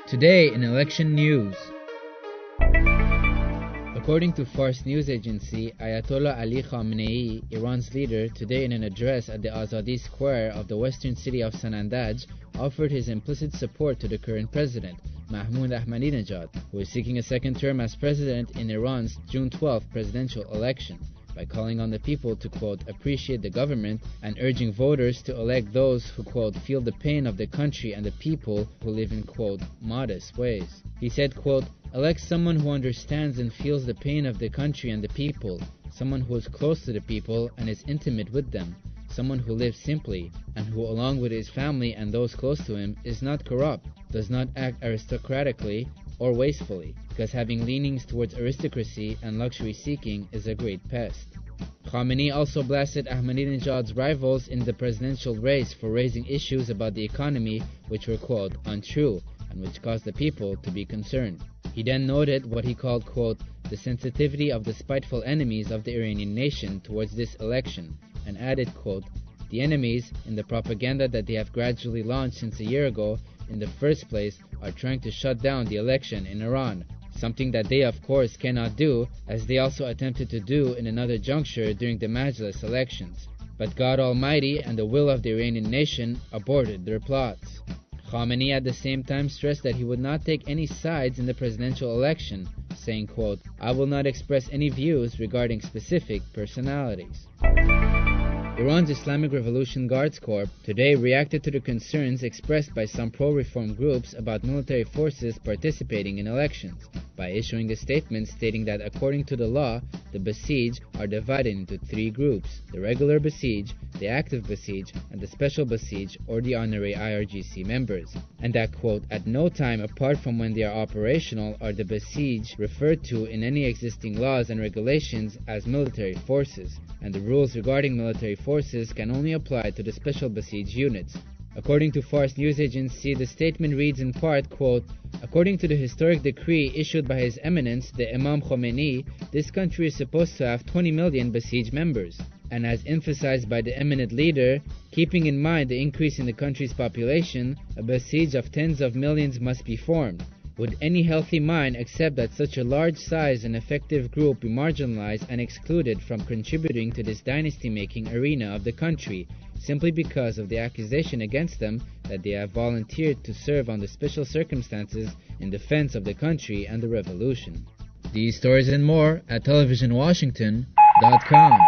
Today in election news. According to Fars news agency, Ayatollah Ali Khamenei, Iran's leader, today in an address at the Azadi Square of the western city of Sanandaj, offered his implicit support to the current president, Mahmoud Ahmadinejad, who is seeking a second term as president in Iran's June 12 presidential election, by calling on the people to, quote, appreciate the government and urging voters to elect those who, quote, feel the pain of the country and the people who live in, quote, modest ways. He said, quote, elect someone who understands and feels the pain of the country and the people, someone who is close to the people and is intimate with them, someone who lives simply, and who, along with his family and those close to him, is not corrupt, does not act aristocratically or wastefully, because having leanings towards aristocracy and luxury seeking is a great pest. Khamenei also blasted Ahmadinejad's rivals in the presidential race for raising issues about the economy which were, quote, untrue, and which caused the people to be concerned. He then noted what he called, quote, the sensitivity of the spiteful enemies of the Iranian nation towards this election, and added, quote, the enemies, in the propaganda that they have gradually launched since a year ago, in the first place, are trying to shut down the election in Iran, something that they of course cannot do, as they also attempted to do in another juncture during the Majlis elections. But God Almighty and the will of the Iranian nation aborted their plots. Khamenei at the same time stressed that he would not take any sides in the presidential election, saying, quote, I will not express any views regarding specific personalities. Iran's Islamic Revolution Guards Corps today reacted to the concerns expressed by some pro-reform groups about military forces participating in elections, by issuing a statement stating that according to the law, the Basij are divided into three groups: the regular Basij, the active Basij, and the special Basij, or the honorary IRGC members, and that, quote, at no time apart from when they are operational are the Basij referred to in any existing laws and regulations as military forces, and the rules regarding military forces can only apply to the special Basij units. According to Fars news agency, the statement reads in part, quote, according to the historic decree issued by His Eminence, the Imam Khomeini, this country is supposed to have 20 million Basij members. And as emphasized by the eminent leader, keeping in mind the increase in the country's population, a Basij of tens of millions must be formed. Would any healthy mind accept that such a large size and effective group be marginalized and excluded from contributing to this dynasty-making arena of the country, simply because of the accusation against them that they have volunteered to serve under special circumstances in defense of the country and the revolution? These stories and more at televisionwashington.com.